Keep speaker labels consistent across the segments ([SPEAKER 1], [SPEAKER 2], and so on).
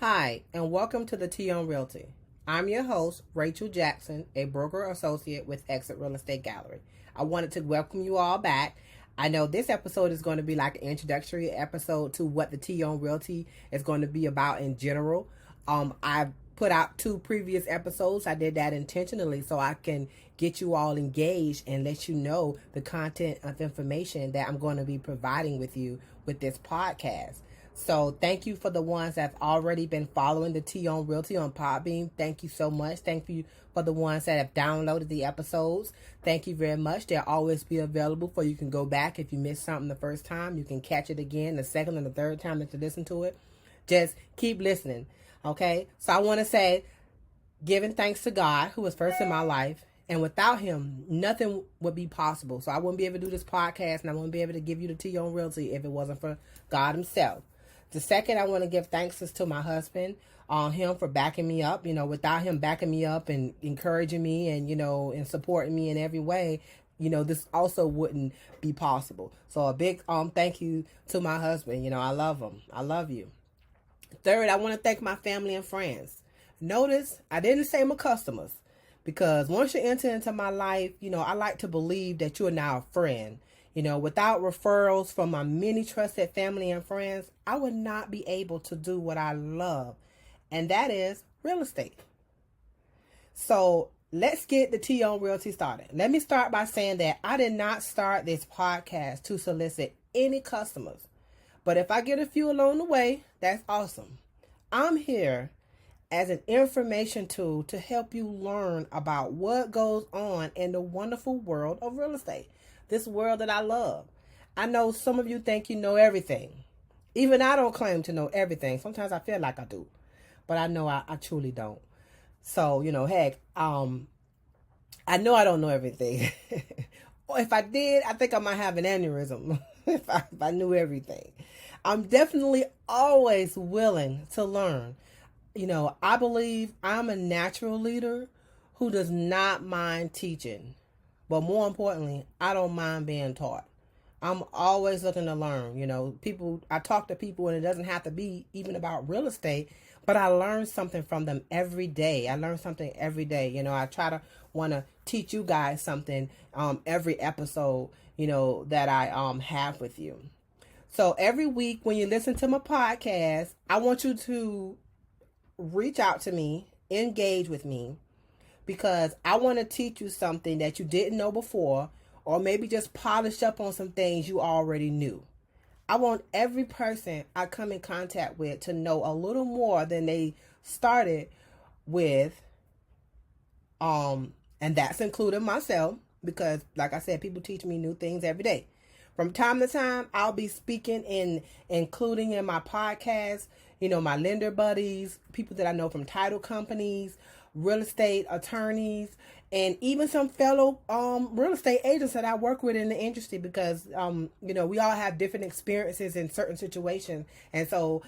[SPEAKER 1] Hi, and welcome to the T on Realty. I'm your host, Rachel Jackson, a broker associate with Exit Real Estate Gallery. I wanted to welcome you all back. I know this episode is going to be like an introductory episode to what the T on Realty is going to be about in general. I've put out 2 previous episodes. I did that intentionally so I can get you all engaged and let you know the content of information that I'm going to be providing with you with this podcast. So thank you for the ones that have already been following the T on Realty on Podbean. Thank you so much. Thank you for the ones that have downloaded the episodes. Thank you very much. They'll always be available for you can go back. If you missed something the first time, you can catch it again the second and the third time that you listen to it. Just keep listening. Okay? So I want to say, giving thanks to God, who was first in my life. And without him, nothing would be possible. So I wouldn't be able to do this podcast and I wouldn't be able to give you the T on Realty if it wasn't for God himself. The second, I want to give thanks is to my husband, him for backing me up. You know, without him backing me up and encouraging me and, and supporting me in every way, this also wouldn't be possible. So a big thank you to my husband. I love him. I love you. Third, I want to thank my family and friends. Notice I didn't say my customers because once you enter into my life, I like to believe that you are now a friend. Without referrals from my many trusted family and friends, I would not be able to do what I love, and that is real estate. So let's get the T on Realty started. Let me start by saying that I did not start this podcast to solicit any customers, but if I get a few along the way, that's awesome. I'm here as an information tool to help you learn about what goes on in the wonderful world of real estate. This world that I love. I know some of you think you know everything. Even I don't claim to know everything. Sometimes I feel like I do. But I know I truly don't. So, heck, I know I don't know everything. Or if I did, I think I might have an aneurysm if I knew everything. I'm definitely always willing to learn. I believe I'm a natural leader who does not mind teaching. But more importantly, I don't mind being taught. I'm always looking to learn. I talk to people and it doesn't have to be even about real estate, but I learn something from them every day. I learn something every day. I try to want to teach you guys something every episode, that I have with you. So every week when you listen to my podcast, I want you to reach out to me, engage with me, because I want to teach you something that you didn't know before, or maybe just polish up on some things you already knew. I want every person I come in contact with to know a little more than they started with, and that's including myself, because like I said, people teach me new things every day. From time to time, I'll be speaking and including in my podcast, my lender buddies, people that I know from title companies, real estate attorneys, and even some fellow real estate agents that I work with in the industry, because we all have different experiences in certain situations. And so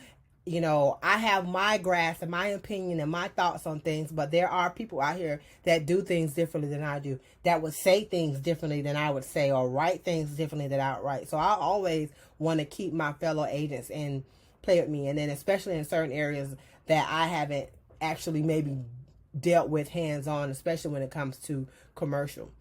[SPEAKER 1] I have my grasp and my opinion and my thoughts on things, but there are people out here that do things differently than I do, that would say things differently than I would say, or write things differently than I would write. So I always want to keep my fellow agents and play with me, and then especially in certain areas that I haven't actually maybe dealt with hands-on, especially when it comes to commercial.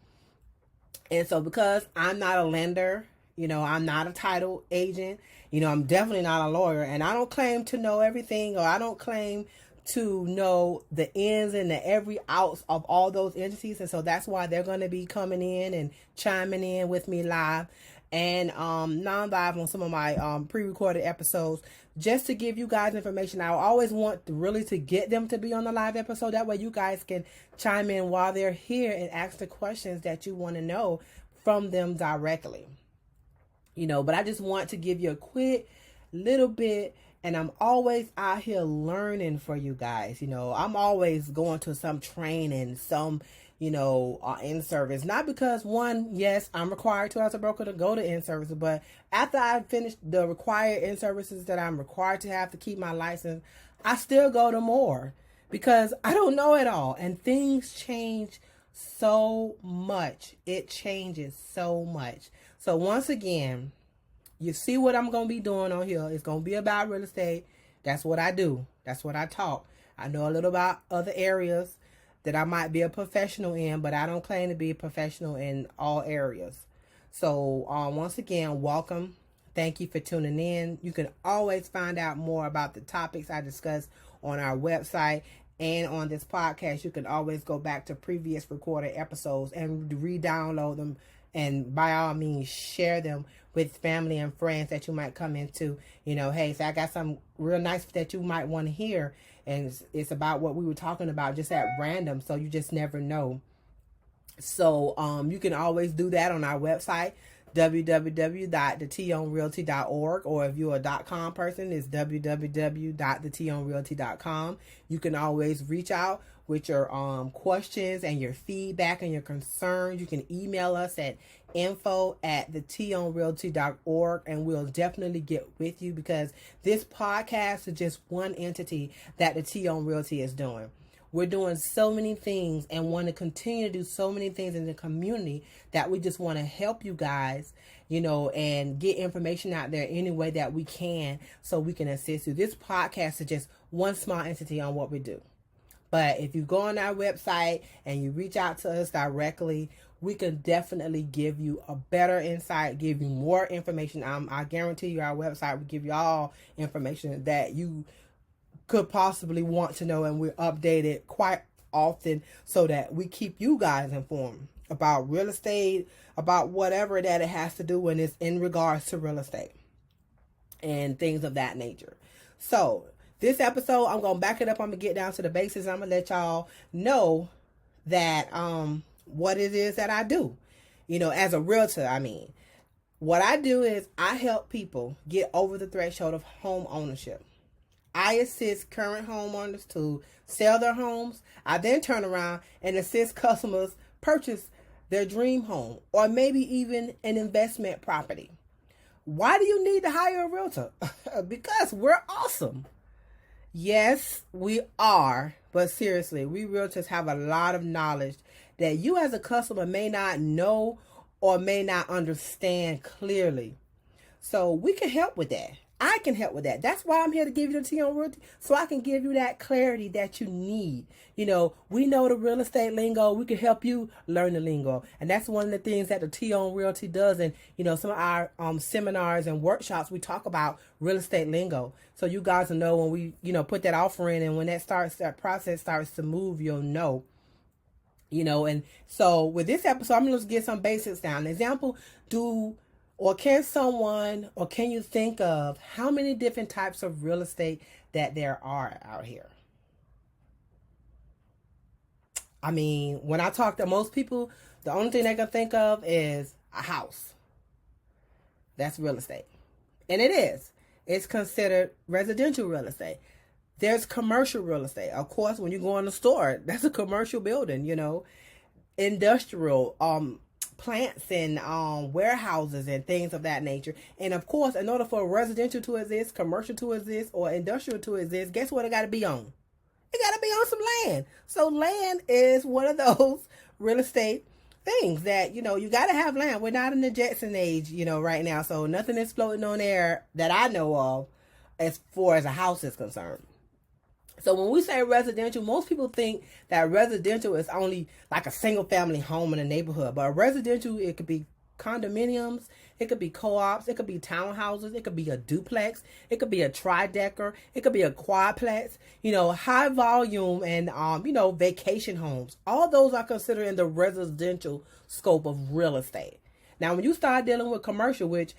[SPEAKER 1] And so because I'm not a lender, I'm not a title agent, I'm definitely not a lawyer, and I don't claim to know everything, or I don't claim to know the ins and the every outs of all those entities. And so that's why they're going to be coming in and chiming in with me live and non-live on some of my pre-recorded episodes, just to give you guys information. I always want really to get them to be on the live episode. That way you guys can chime in while they're here and ask the questions that you want to know from them directly. But I just want to give you a quick little bit, and I'm always out here learning for you guys. I'm always going to some training, some in-service. Not because one, yes, I'm required to as a broker to go to in-services, but after I finish the required in-services that I'm required to have to keep my license, I still go to more because I don't know it all. And things change so much. It changes so much. So once again, you see what I'm going to be doing on here. It's going to be about real estate. That's what I do. That's what I taught. I know a little about other areas that I might be a professional in, but I don't claim to be a professional in all areas. So once again, welcome. Thank you for tuning in. You can always find out more about the topics I discuss on our website and on this podcast. You can always go back to previous recorded episodes and re-download them, and by all means share them with family and friends that you might come into. Hey, so I got something real nice that you might want to hear, and it's about what we were talking about just at random, so you just never know. So you can always do that on our website, www.thetonrealty.org, or if you're a .com person, it's www.thetonrealty.com. You can always reach out with your questions and your feedback and your concerns. You can email us at info@thetonrealty.org, and we'll definitely get with you, because this podcast is just one entity that the T on Realty is doing. We're doing so many things and want to continue to do so many things in the community that we just want to help you guys, and get information out there any way that we can so we can assist you. This podcast is just one small entity on what we do. But if you go on our website and you reach out to us directly, we can definitely give you a better insight, give you more information. I guarantee you our website will give you all information that you could possibly want to know, and we're updated quite often so that we keep you guys informed about real estate, about whatever that it has to do when it's in regards to real estate and things of that nature. So this episode, I'm going to back it up. I'm going to get down to the basics. I'm going to let y'all know that what it is that I do, as a realtor. What I do is I help people get over the threshold of home ownership. I assist current homeowners to sell their homes. I then turn around and assist customers purchase their dream home, or maybe even an investment property. Why do you need to hire a realtor? Because we're awesome. Yes, we are. But seriously, we realtors have a lot of knowledge that you as a customer may not know or may not understand clearly. So we can help with that. I can help with that. That's why I'm here to give you the T on Realty, so I can give you that clarity that you need. We know the real estate lingo. We can help you learn the lingo. And that's one of the things that the T on Realty does. And, some of our seminars and workshops, we talk about real estate lingo. So you guys will know when we, put that offer in, and when that process starts to move, you'll know. And so with this episode, I'm going to get some basics down. An example, can you think of how many different types of real estate that there are out here? When I talk to most people, the only thing they can think of is a house. That's real estate. And it is. It's considered residential real estate. There's commercial real estate. Of course, when you go in the store, that's a commercial building, industrial, plants and warehouses and things of that nature. And of course, in order for residential to exist, commercial to exist, or industrial to exist, guess what it got to be on? It got to be on some land. So land is one of those real estate things that, you got to have land. We're not in the Jetson age, right now. So nothing is floating on air that I know of as far as a house is concerned. So when we say residential, most people think that residential is only like a single family home in a neighborhood. But residential, it could be condominiums, it could be co-ops, it could be townhouses, it could be a duplex, it could be a tri-decker, it could be a quadplex, high volume and, vacation homes. All those are considered in the residential scope of real estate. Now, when you start dealing with commercial, which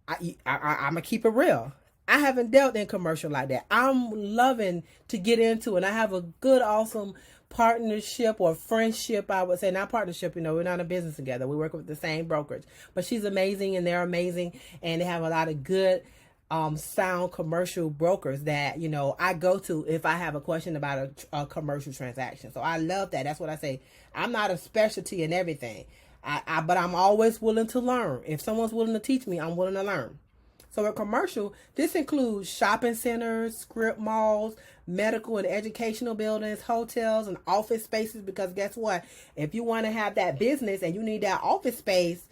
[SPEAKER 1] I'm going to keep it real, I haven't dealt in commercial like that. I'm loving to get into it. I have a good, awesome partnership or friendship, I would say. Not partnership, we're not in business together. We work with the same brokerage. But she's amazing and they're amazing. And they have a lot of good, sound commercial brokers that, I go to if I have a question about a commercial transaction. So I love that. That's what I say. I'm not a specialty in everything. But I'm always willing to learn. If someone's willing to teach me, I'm willing to learn. So in commercial, this includes shopping centers, strip malls, medical and educational buildings, hotels, and office spaces. Because guess what? If you want to have that business and you need that office space,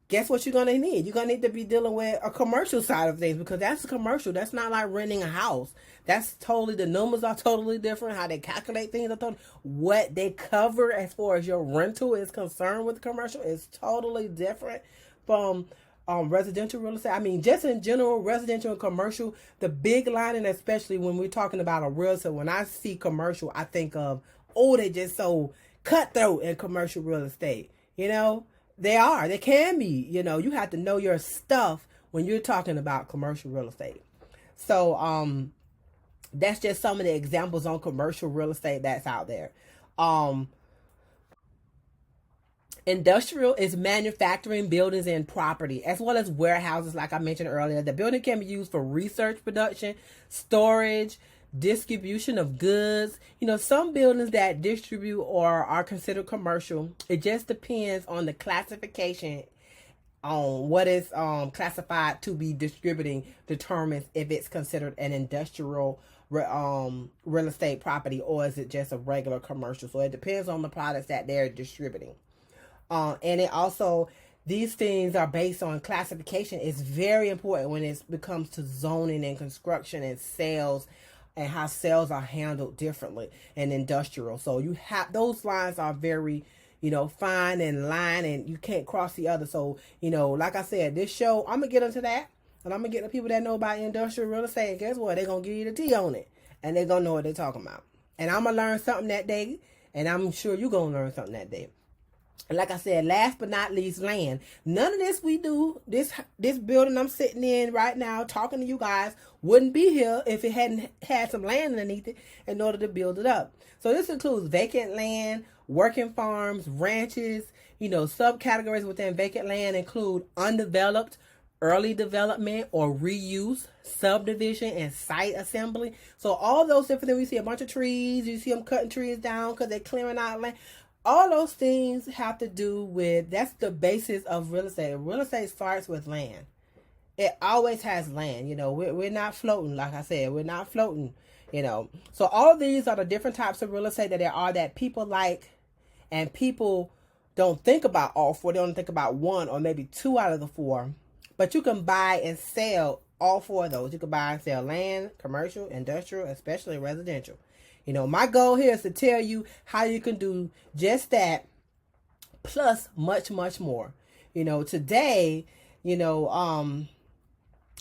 [SPEAKER 1] guess what you're going to need? You're going to need to be dealing with a commercial side of things, because that's a commercial. That's not like renting a house. That's totally, the numbers are totally different. How they calculate things are totally, what they cover as far as your rental is concerned with commercial is totally different from residential real estate. I mean, just in general, residential and commercial, the big line, and especially when we're talking about a realtor, when I see commercial, I think of, oh, they just so cutthroat in commercial real estate. You know, they can be. You know, you have to know your stuff when you're talking about commercial real estate. So, that's just some of the examples on commercial real estate that's out there. Industrial is manufacturing buildings and property, as well as warehouses, like I mentioned earlier. The building can be used for research, production, storage, distribution of goods. You know, some buildings that distribute or are considered commercial, it just depends on the classification on what is classified to be distributing determines if it's considered an industrial real estate property, or is it just a regular commercial. So it depends on the products that they're distributing. And it also, these things are based on classification. It's very important when it becomes to zoning and construction and sales, and how sales are handled differently in industrial. So you have, those lines are very, you know, fine and line, and you can't cross the other. So, you know, like I said, this show, I'm going to get into that, and I'm going to get the people that know about industrial real estate, and guess what? They're going to give you the tea on it, and they're going to know what they're talking about. And I'm going to learn something that day, and I'm sure you're going to learn something that day. And like I said, last but not least, land. None of this we do, this building I'm sitting in right now, talking to you guys, wouldn't be here if it hadn't had some land underneath it in order to build it up. So this includes vacant land, working farms, ranches. You know, subcategories within vacant land include undeveloped, early development or reuse, subdivision, and site assembly. So all those different things, we see a bunch of trees, you see them cutting trees down because they're clearing out land. All those things have to do with, that's the basis of real estate. Real estate starts with land. It always has land. You know, we're not floating. Like I said, we're not floating, you know. So all of these are the different types of real estate that there are that people like, and people don't think about all four. They only think about one or maybe two out of the four. But you can buy and sell all four of those. You can buy and sell land, commercial, industrial, especially residential. You know, my goal here is to tell you how you can do just that, plus much, much more. You know, today, you know,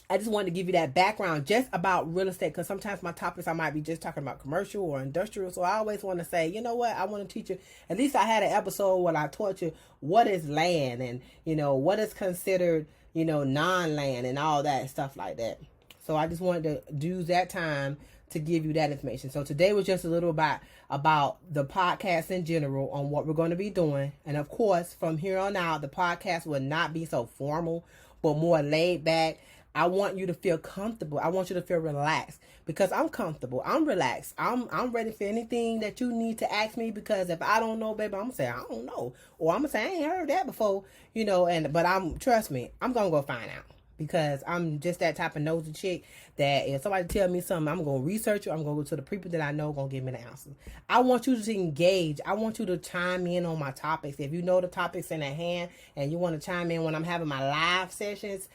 [SPEAKER 1] I just wanted to give you that background just about real estate, because sometimes my topics, I might be just talking about commercial or industrial. So I always want to say, you know what, I want to teach you. At least I had an episode where I taught you what is land, and, you know, what is considered, you know, non-land and all that stuff like that. So I just wanted to use that time to give you that information. So today was just a little about the podcast in general, on what we're going to be doing. And of course, from here on out, the podcast will not be so formal, but more laid back. I want you to feel comfortable. I want you to feel relaxed, because I'm comfortable. I'm relaxed. I'm ready for anything that you need to ask me, because if I don't know, baby, I'm going to say, I don't know. Or I'm going to say, I ain't heard that before, you know, but trust me, I'm going to go find out. Because I'm just that type of nosy chick that if somebody tell me something, I'm going to research it. I'm going to go to the people that I know going to give me the answers. I want you to engage. I want you to chime in on my topics. If you know the topics in at hand and you want to chime in when I'm having my live sessions,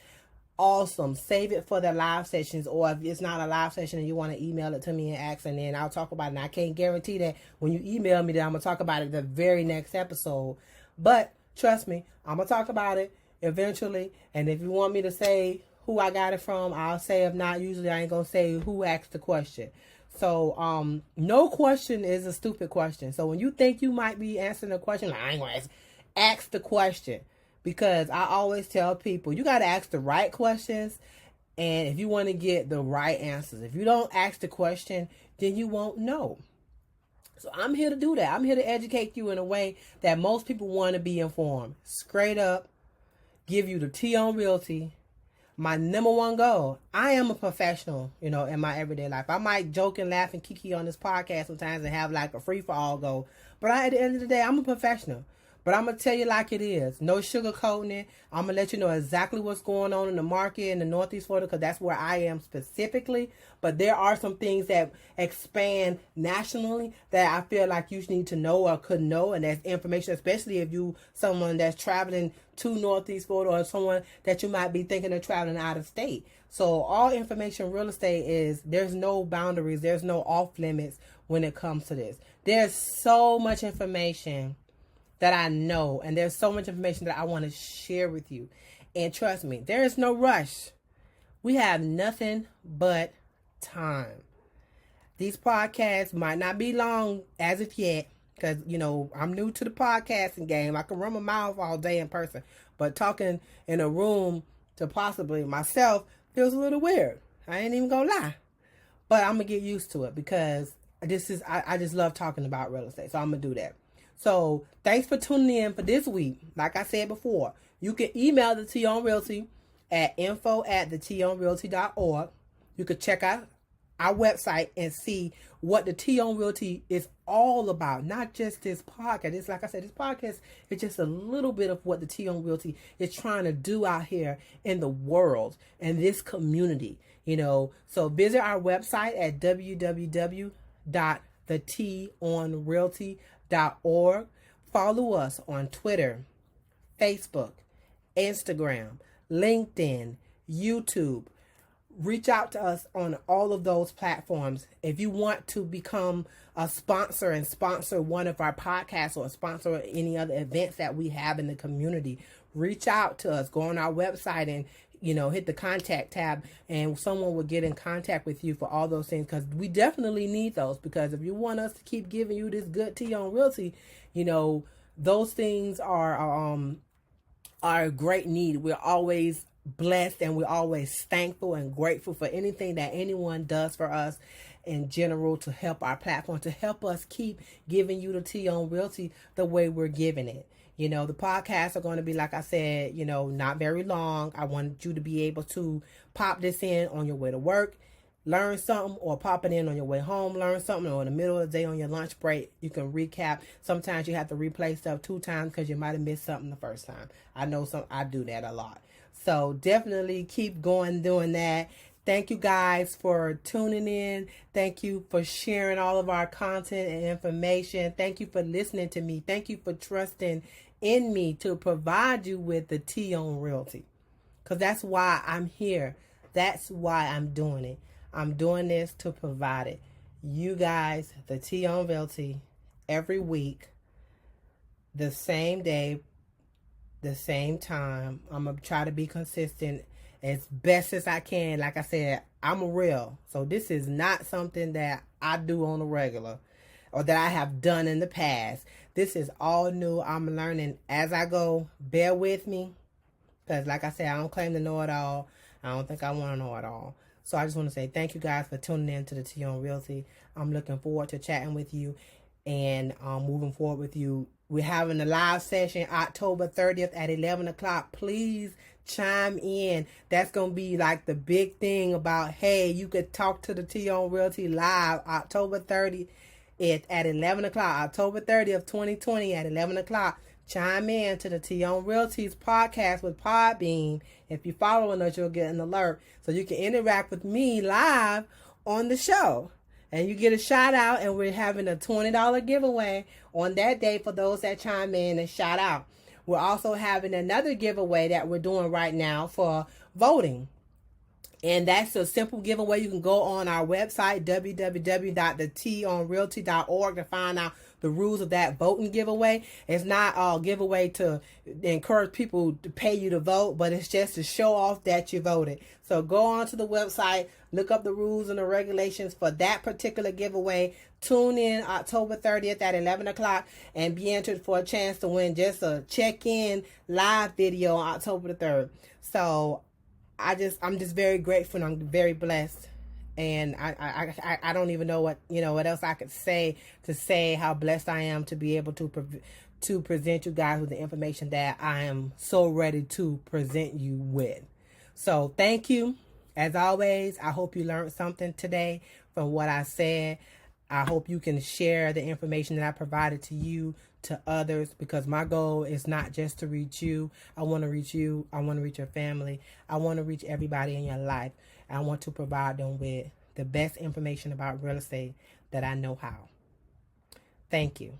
[SPEAKER 1] awesome. Save it for the live sessions. Or if it's not a live session and you want to email it to me and ask, and then I'll talk about it. And I can't guarantee that when you email me that I'm going to talk about it the very next episode. But trust me, I'm going to talk about it eventually. And if you want me to say who I got it from, I'll say. If not, usually I ain't gonna say who asked the question. So no question is a stupid question. So when you think you might be answering a question, I ain't gonna ask the question, because I always tell people you gotta ask the right questions, and if you want to get the right answers. If you don't ask the question, then you won't know. So I'm here to do that. I'm here to educate you in a way that most people want to be informed. Straight up. Give you the tea on realty. My number one goal. I am a professional, you know, in my everyday life. I might joke and laugh and kiki on this podcast sometimes and have like a free for all go. But at the end of the day, I'm a professional. But I'm going to tell you like it is. No sugarcoating it. I'm going to let you know exactly what's going on in the market in the Northeast Florida, because that's where I am specifically. But there are some things that expand nationally that I feel like you need to know or could know. And that's information, especially if you someone that's traveling to Northeast Florida, or someone that you might be thinking of traveling out of state. So all information real estate is, there's no boundaries. There's no off limits when it comes to this. There's so much information that I know, and there's so much information that I want to share with you. And trust me, there is no rush. We have nothing but time. These podcasts might not be long as of yet, because, you know, I'm new to the podcasting game. I can run my mouth all day in person, but talking in a room to possibly myself feels a little weird. I ain't even gonna lie. But I'm gonna get used to it, because I just love talking about real estate. So I'm gonna do that. So thanks for tuning in for this week. Like I said before, you can email the T on Realty at info@thetonrealty.org. You can check out our website and see what the T on Realty is all about. Not just this podcast. It's like I said, this podcast is just a little bit of what the T on Realty is trying to do out here in the world and this community. You know, so visit our website at www.thetonrealty.org. Follow us on Twitter, Facebook, Instagram, LinkedIn, YouTube. Reach out to us on all of those platforms. If you want to become a sponsor and sponsor one of our podcasts or sponsor any other events that we have in the community, reach out to us. Go on our website and, you know, hit the contact tab, and someone will get in contact with you for all those things, because we definitely need those. Because if you want us to keep giving you this good tea on realty, you know, those things are a great need. We're always blessed, and we're always thankful and grateful for anything that anyone does for us in general, to help our platform, to help us keep giving you the tea on realty the way we're giving it. You know, the podcasts are going to be, like I said, you know, not very long. I want you to be able to pop this in on your way to work, learn something, or pop it in on your way home, learn something, or in the middle of the day on your lunch break. You can recap. Sometimes you have to replay stuff 2 times because you might have missed something the first time. I know I do that a lot. So definitely keep going doing that. Thank you guys for tuning in. Thank you for sharing all of our content and information. Thank you for listening to me. Thank you for trusting in me to provide you with the tea on realty. Because that's why I'm here. That's why I'm doing it. I'm doing this to provide it. You guys, the tea on realty, every week, the same day, the same time. I'm going to try to be consistent as best as I can. Like I said, I'm a real. So this is not something that I do on a regular or that I have done in the past. This is all new. I'm learning as I go. Bear with me. Because like I said, I don't claim to know it all. I don't think I want to know it all. So I just want to say thank you guys for tuning in to the Tea on Realty. I'm looking forward to chatting with you and moving forward with you. We're having a live session October 30th at 11 o'clock. Please chime in. That's going to be like the big thing about, hey, you could talk to the Tea on Realty live October 30th at 11 o'clock. October 30th, 2020 at 11 o'clock. Chime in to the Tea on Realty's podcast with Podbean. If you're following us, you'll get an alert. So you can interact with me live on the show. And you get a shout out, and we're having a $20 giveaway on that day for those that chime in and shout out. We're also having another giveaway that we're doing right now for voting. And that's a simple giveaway. You can go on our website, www.thetonrealty.org, to find out the rules of that voting giveaway. It's not a giveaway to encourage people to pay you to vote, but it's just to show off that you voted. So go on to the website, look up the rules and the regulations for that particular giveaway. Tune in October 30th at 11 o'clock and be entered for a chance to win just a check-in live video on October the 3rd. So I'm just very grateful, and I'm very blessed. And I don't even know what else I could say to say how blessed I am to be able to present you guys with the information that I am so ready to present you with. So thank you. As always, I hope you learned something today from what I said. I hope you can share the information that I provided to you to others, because my goal is not just to reach you. I want to reach you. I want to reach your family. I want to reach everybody in your life. I want to provide them with the best information about real estate that I know how. Thank you.